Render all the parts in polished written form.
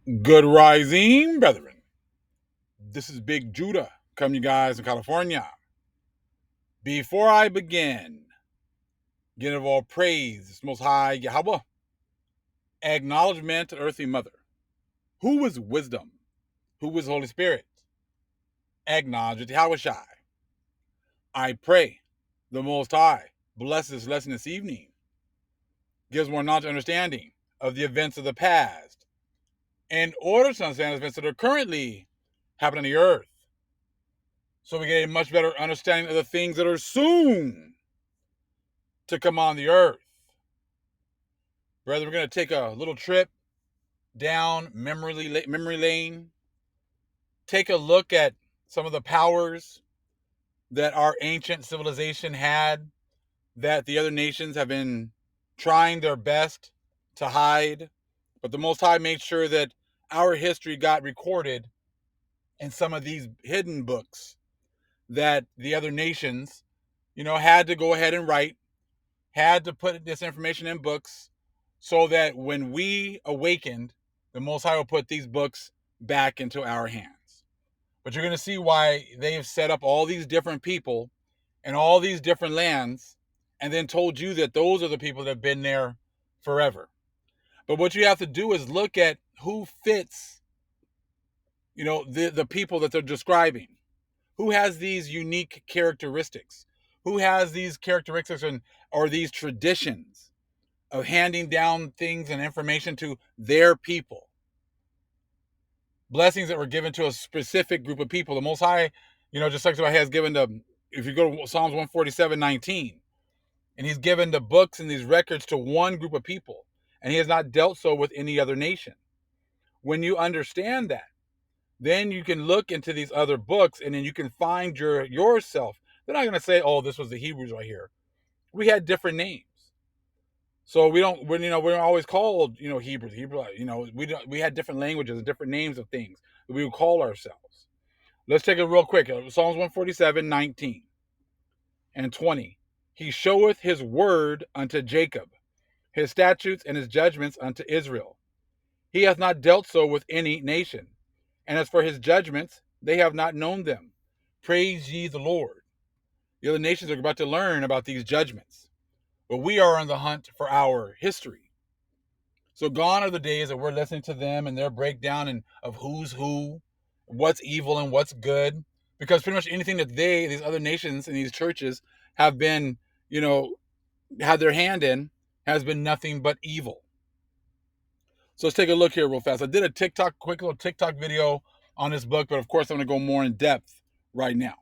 Good rising, brethren. This is Big Judah, coming to you guys in California. Before I begin, give all praise, Most High Yahweh, acknowledgement to Earthly Mother. Who is wisdom? Who is Holy Spirit? Acknowledge it, Yahweh Shai. I pray the Most High bless this lesson this evening, gives more knowledge and understanding of the events of the past, in order to understand the events that are currently happening on the earth, so we get a much better understanding of the things that are soon to come on the earth. Brother, we're going to take a little trip down memory lane, take a look at some of the powers that our ancient civilization had that the other nations have been trying their best to hide. But the Most High made sure that our history got recorded in some of these hidden books that the other nations, had to go ahead and write, had to put this information in books, so that when we awakened, the Most High will put these books back into our hands. But you're going to see why they have set up all these different people and all these different lands, and then told you that those are the people that have been there forever. But what you have to do is look at who fits, the people that they're describing. Who has these unique characteristics? Who has these characteristics or these traditions of handing down things and information to their people? Blessings that were given to a specific group of people. The Most High, just like what has given the, if you go to Psalms 147:19, and he's given the books and these records to one group of people, and he has not dealt so with any other nation. When you understand that, then you can look into these other books, and then you can find yourself. They're not going to say, "Oh, this was the Hebrews right here." We had different names, so we're always called, Hebrews. We had different languages and different names of things that we would call ourselves. Let's take it real quick. Psalms 147:19 and 20. He showeth his word unto Jacob, his statutes and his judgments unto Israel. He hath not dealt so with any nation. And as for his judgments, they have not known them. Praise ye the Lord. The other nations are about to learn about these judgments. But we are on the hunt for our history. So gone are the days that we're listening to them and their breakdown of who's who, what's evil and what's good. Because pretty much anything that these other nations and these churches have been, had their hand in, has been nothing but evil. So let's take a look here real fast. I did a quick little TikTok video on this book, but of course I'm going to go more in depth right now.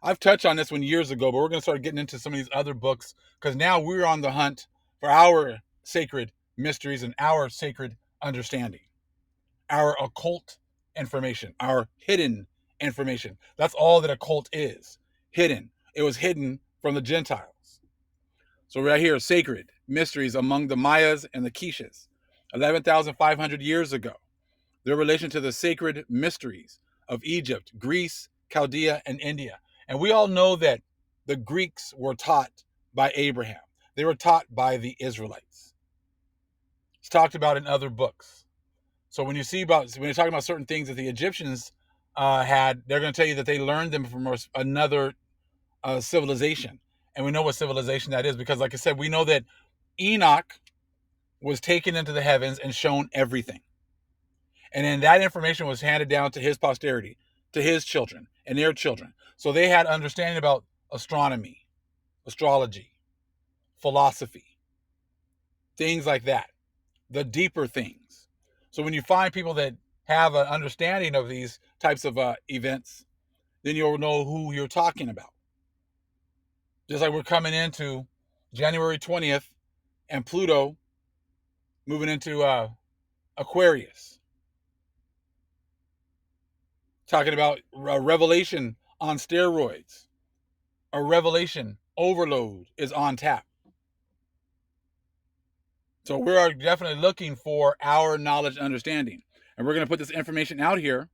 I've touched on this one years ago, but we're going to start getting into some of these other books, because now we're on the hunt for our sacred mysteries and our sacred understanding, our occult information, our hidden information. That's all that occult is, hidden. It was hidden from the Gentiles. So right here, sacred mysteries among the Mayas and the Quiches, 11,500 years ago. Their relation to the sacred mysteries of Egypt, Greece, Chaldea, and India. And we all know that the Greeks were taught by Abraham. They were taught by the Israelites. It's talked about in other books. So when you're talking about certain things that the Egyptians had, they're going to tell you that they learned them from another civilization. And we know what civilization that is, because like I said, we know that Enoch was taken into the heavens and shown everything. And then that information was handed down to his posterity, to his children and their children. So they had understanding about astronomy, astrology, philosophy, things like that, the deeper things. So when you find people that have an understanding of these types of events, then you'll know who you're talking about. Just like we're coming into January 20th and Pluto moving into Aquarius. Talking about a revelation on steroids. A revelation overload is on tap. So we are definitely looking for our knowledge and understanding. And we're going to put this information out here,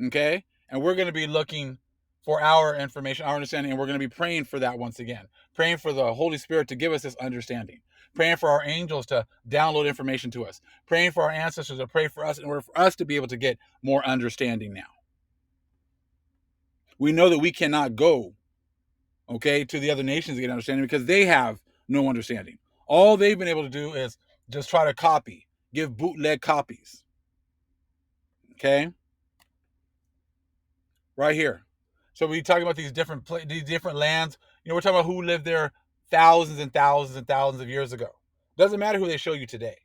okay? And we're going to be looking for our information, our understanding, and we're going to be praying for that once again. Praying for the Holy Spirit to give us this understanding. praying for our angels to download information to us, praying for our ancestors to pray for us in order for us to be able to get more understanding now. We know that we cannot go, okay, to the other nations to get understanding because they have no understanding. All they've been able to do is just try to copy, give bootleg copies. Okay? Right here. So we talk about these different lands. We're talking about who lived there thousands and thousands and thousands of years ago. Doesn't matter who they show you today.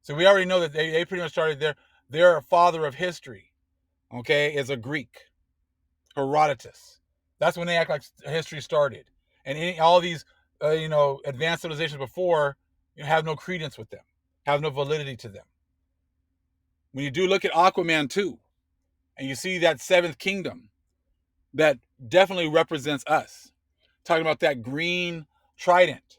So we already know that they pretty much started their father of history, okay, is a Greek, Herodotus. That's when they act like history started. And all these, advanced civilizations before have no credence with them, have no validity to them. When you do look at Aquaman 2, and you see that seventh kingdom, that definitely represents us. Talking about that green trident.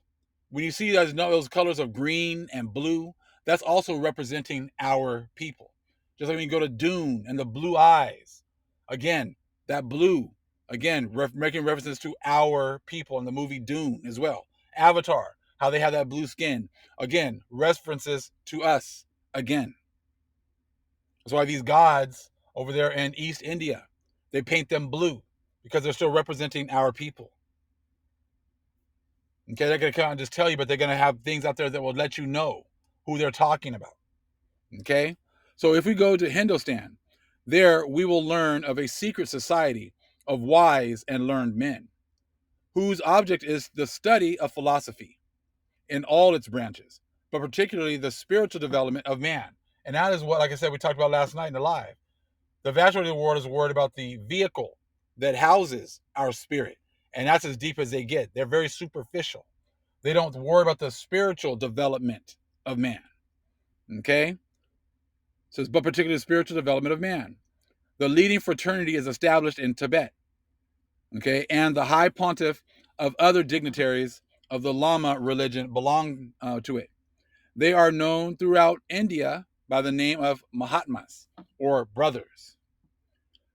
When you see those colors of green and blue, that's also representing our people. Just like when you go to Dune and the blue eyes. Again, that blue, again, making references to our people in the movie Dune as well. Avatar, how they have that blue skin. Again, references to us again. That's why these gods over there in East India, they paint them blue because they're still representing our people. Okay, they're going to come and just tell you, but they're going to have things out there that will let you know who they're talking about. Okay, so if we go to Hindustan, there we will learn of a secret society of wise and learned men, whose object is the study of philosophy in all its branches, but particularly the spiritual development of man. And that is what, like I said, we talked about last night in the live. The vast majority of the world is worried about the vehicle that houses our spirit. And that's as deep as they get. They're very superficial. They don't worry about the spiritual development of man. Okay? So, but particularly the spiritual development of man. The leading fraternity is established in Tibet. Okay? And the high pontiff of other dignitaries of the Lama religion belong to it. They are known throughout India by the name of Mahatmas, or brothers.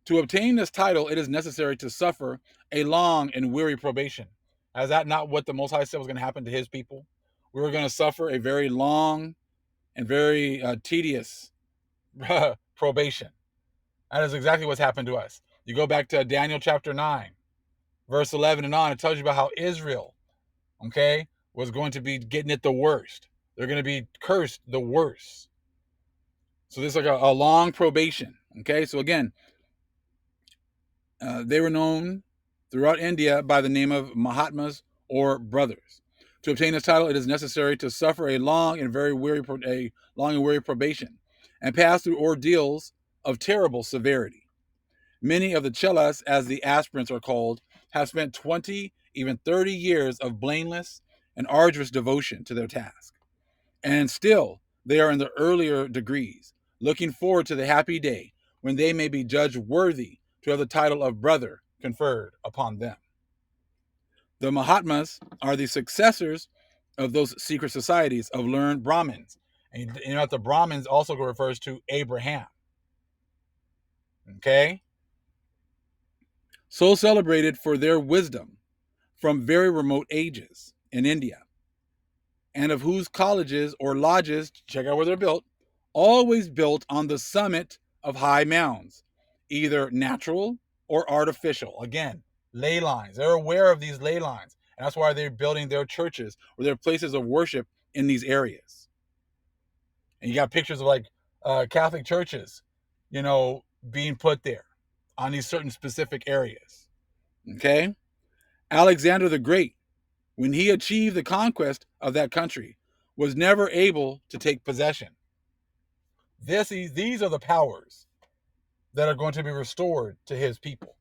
To obtain this title, it is necessary to suffer a long and weary probation. Is that not what the Most High said was going to happen to his people? We were going to suffer a very long and very tedious probation. That is exactly what's happened to us. You go back to Daniel chapter 9, verse 11 and on, it tells you about how Israel, okay, was going to be getting it the worst. They're going to be cursed the worst. So this is like a long probation. Okay, so again, they were known throughout India by the name of Mahatmas or brothers. To obtain this title, it is necessary to suffer a long and weary probation and pass through ordeals of terrible severity. Many of the chelas, as the aspirants are called, have spent 20, even 30 years of blameless and arduous devotion to their task. And still, they are in the earlier degrees, looking forward to the happy day when they may be judged worthy to have the title of brother conferred upon them. The Mahatmas are the successors of those secret societies of learned Brahmins. And you know what the Brahmins also refers to Abraham. Okay? So celebrated for their wisdom from very remote ages in India, and of whose colleges or lodges, check out where they're built, always built on the summit of high mounds, either natural or artificial. Again, ley lines. They're aware of these ley lines. And that's why they're building their churches or their places of worship in these areas. And you got pictures of like Catholic churches, being put there on these certain specific areas. Okay? Alexander the Great, when he achieved the conquest of that country, was never able to take possession. These are the powers that are going to be restored to his people.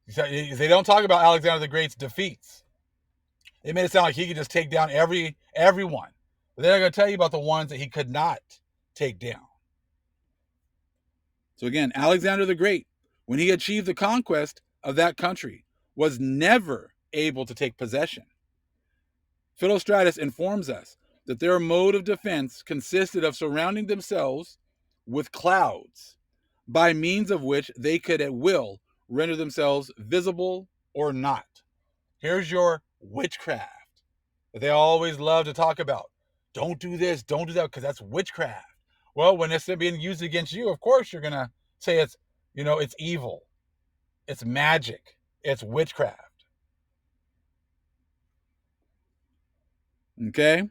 They don't talk about Alexander the Great's defeats. They made it sound like he could just take down everyone. But they're going to tell you about the ones that he could not take down. So again, Alexander the Great, when he achieved the conquest of that country, was never able to take possession. Philostratus informs us that their mode of defense consisted of surrounding themselves with clouds, by means of which they could at will render themselves visible or not. Here's your witchcraft. that they always love to talk about. Don't do this, don't do that, because that's witchcraft. Well, when it's being used against you, of course you're gonna say it's, it's evil, it's magic, it's witchcraft. Okay?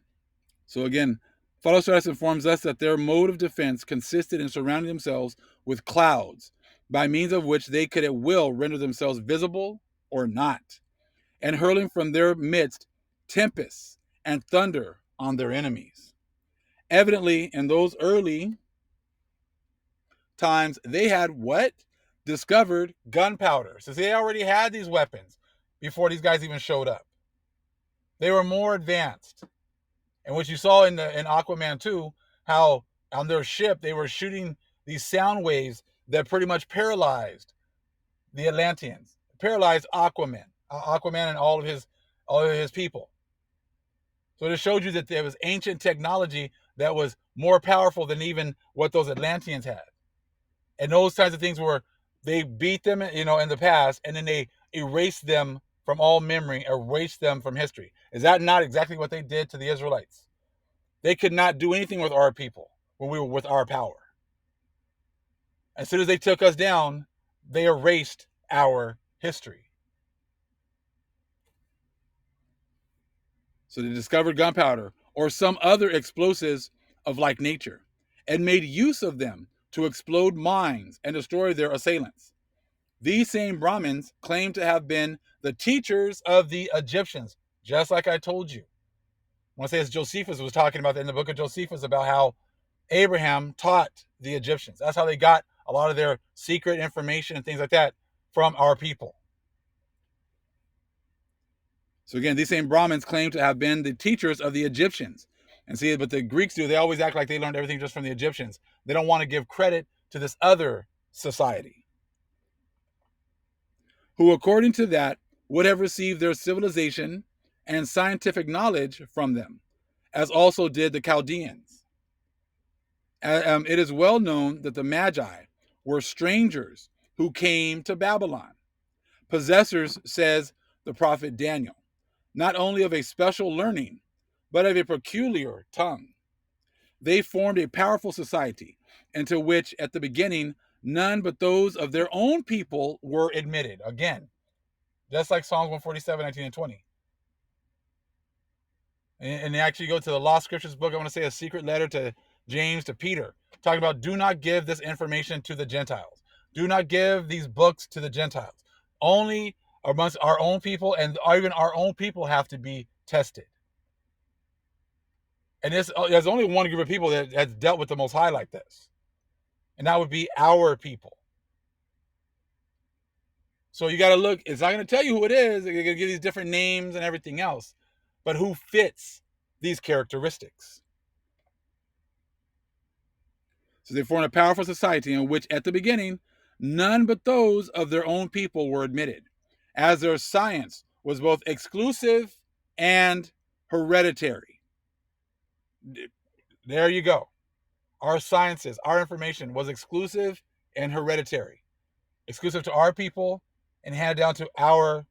So again, Philostratus informs us that their mode of defense consisted in surrounding themselves with clouds, by means of which they could at will render themselves visible or not, and hurling from their midst tempests and thunder on their enemies. Evidently, in those early times, they had what? Discovered gunpowder. So they already had these weapons before these guys even showed up. They were more advanced. And what you saw in Aquaman 2, how on their ship they were shooting these sound waves that pretty much paralyzed the Atlanteans, paralyzed Aquaman and all of his people. So it showed you that there was ancient technology that was more powerful than even what those Atlanteans had. And those kinds of things were, they beat them, in the past, and then they erased them from all memory, erased them from history. Is that not exactly what they did to the Israelites? They could not do anything with our people when we were with our power. As soon as they took us down, they erased our history. So they discovered gunpowder or some other explosives of like nature and made use of them to explode mines and destroy their assailants. These same Brahmins claim to have been the teachers of the Egyptians, just like I told you. I want to say as Josephus was talking about in the book of Josephus about how Abraham taught the Egyptians. That's how they got a lot of their secret information and things like that from our people. So again, these same Brahmins claim to have been the teachers of the Egyptians. And see, but the Greeks do, they always act like they learned everything just from the Egyptians. They don't want to give credit to this other society, who according to that would have received their civilization and scientific knowledge from them, as also did the Chaldeans. It is well known that the Magi were strangers who came to Babylon, possessors, says the prophet Daniel, not only of a special learning, but of a peculiar tongue. They formed a powerful society, into which, at the beginning, none but those of their own people were admitted. Again, just like Psalms 147, 19, and 20. And they actually go to the Lost Scriptures book, I want to say a secret letter to James, to Peter, talking about do not give this information to the Gentiles. Do not give these books to the Gentiles. Only amongst our own people, and even our own people have to be tested. And there's only one group of people that has dealt with the Most High like this, and that would be our people. So you got to look. It's not going to tell you who it is. They're going to give these different names and everything else, but who fits these characteristics. So they formed a powerful society in which, at the beginning, none but those of their own people were admitted, as their science was both exclusive and hereditary. There you go. Our sciences, our information was exclusive and hereditary. Exclusive to our people and handed down to our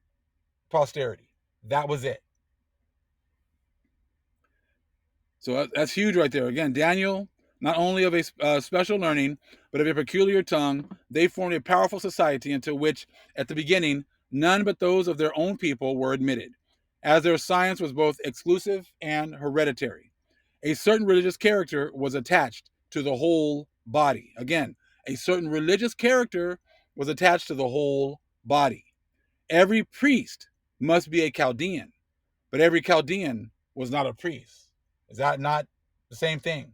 posterity. That was it. So that's huge right there. Again, Daniel, not only of a special learning, but of a peculiar tongue, they formed a powerful society into which, at the beginning, none but those of their own people were admitted, as their science was both exclusive and hereditary. A certain religious character was attached to the whole body. Again, a certain religious character was attached to the whole body. Every priest must be a Chaldean, but every Chaldean was not a priest. Is that not the same thing?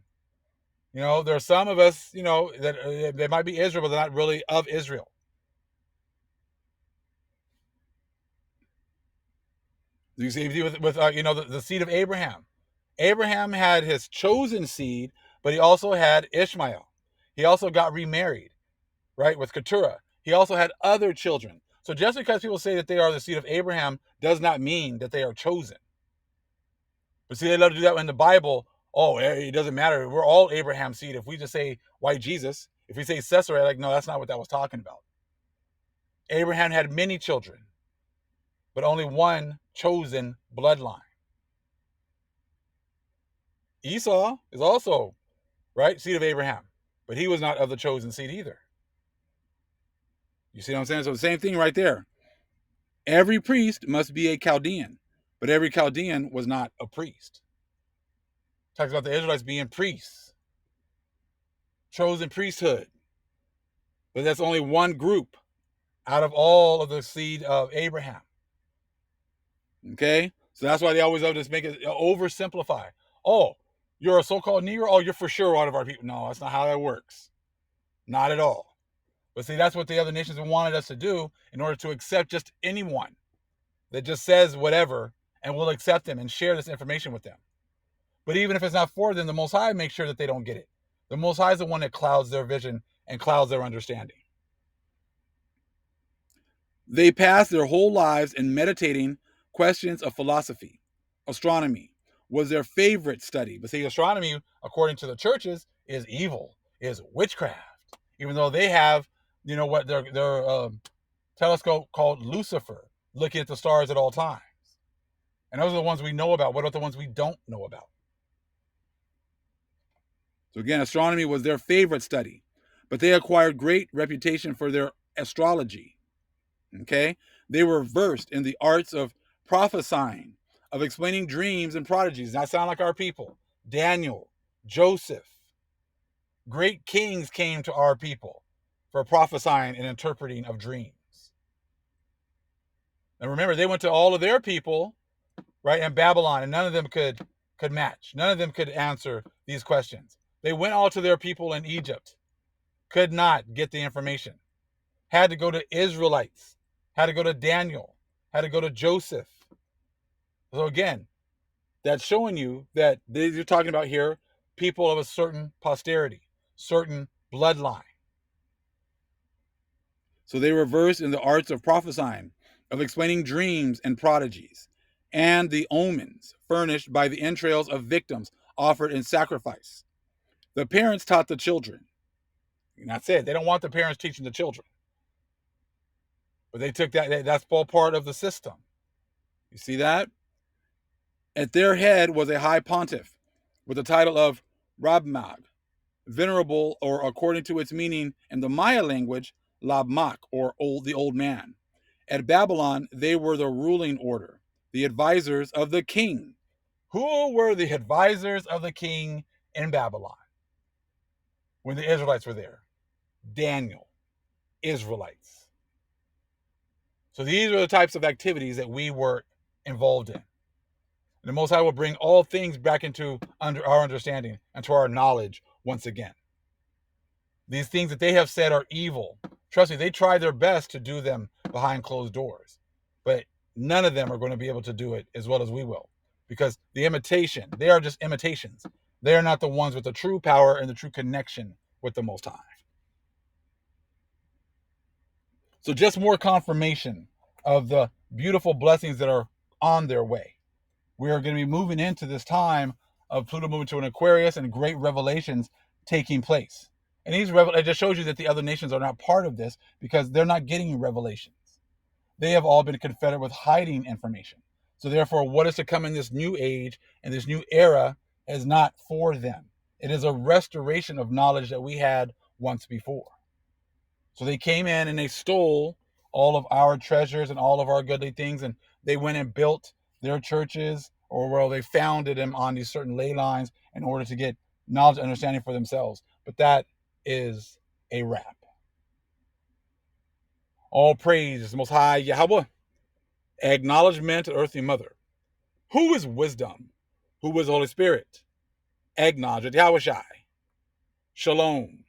There are some of us, that they might be Israel, but they're not really of Israel. You see with the seed of Abraham. Abraham had his chosen seed, but he also had Ishmael. He also got remarried, right, with Keturah. He also had other children. So just because people say that they are the seed of Abraham does not mean that they are chosen. But see, they love to do that in the Bible. Oh, it doesn't matter. We're all Abraham's seed. If we just say white Jesus, if we say Caesarea, like, no, that's not what that was talking about. Abraham had many children, but only one chosen bloodline. Esau is also, right, seed of Abraham, but he was not of the chosen seed either. You see what I'm saying? So the same thing right there. Every priest must be a Chaldean, but every Chaldean was not a priest. Talks about the Israelites being priests, chosen priesthood, but that's only one group out of all of the seed of Abraham. Okay, so that's why they always love to make it oversimplify. Oh, you're a so-called Negro. Oh, you're for sure one of our people. No, that's not how that works. Not at all. But see, that's what the other nations wanted us to do in order to accept just anyone that just says whatever, and we'll accept them and share this information with them. But even if it's not for them, the Most High makes sure that they don't get it. The Most High is the one that clouds their vision and clouds their understanding. They pass their whole lives in meditating questions of philosophy. Astronomy was their favorite study. But see, astronomy, according to the churches, is evil, is witchcraft. Even though they have, what their telescope called Lucifer, looking at the stars at all times. And those are the ones we know about. What about the ones we don't know about? So again, astronomy was their favorite study, but they acquired great reputation for their astrology. Okay? They were versed in the arts of prophesying, of explaining dreams and prodigies. That sound like our people. Daniel, Joseph. Great kings came to our people for prophesying and interpreting of dreams. And remember, they went to all of their people, right, in Babylon, and none of them could match. None of them could answer these questions. They went all to their people in Egypt, could not get the information. Had to go to Israelites, had to go to Daniel, had to go to Joseph. So again, that's showing you that you're talking about here people of a certain posterity, certain bloodline. So they were versed in the arts of prophesying, of explaining dreams and prodigies, and the omens furnished by the entrails of victims offered in sacrifice. The parents taught the children. And that's it. They don't want the parents teaching the children. But they took that's all part of the system. You see that? At their head was a high pontiff with the title of Rabmag, venerable, or according to its meaning in the Maya language, Labmak, or the old man. At Babylon, they were the ruling order, the advisors of the king. Who were the advisors of the king in Babylon when the Israelites were there? Daniel, Israelites. So these are the types of activities that we were involved in. And the Most High will bring all things back into under our understanding and to our knowledge once again. These things that they have said are evil. Trust me, they try their best to do them behind closed doors. But none of them are going to be able to do it as well as we will. Because the imitation, they are just imitations. They are not the ones with the true power and the true connection with the Most High. So just more confirmation of the beautiful blessings that are on their way. We are going to be moving into this time of Pluto moving to an Aquarius and great revelations taking place. And it just shows you that the other nations are not part of this because they're not getting revelations. They have all been confederate with hiding information. So therefore, what is to come in this new age and this new era is not for them. It is a restoration of knowledge that we had once before. So they came in and they stole all of our treasures and all of our goodly things, and they went and built their churches, or well, they founded them on these certain ley lines in order to get knowledge and understanding for themselves. But that is a wrap. All praise is the Most High Yahweh. Acknowledgement of Earthly Mother. Who is wisdom? Who is the Holy Spirit? Acknowledge Yahweh Shai. Shalom.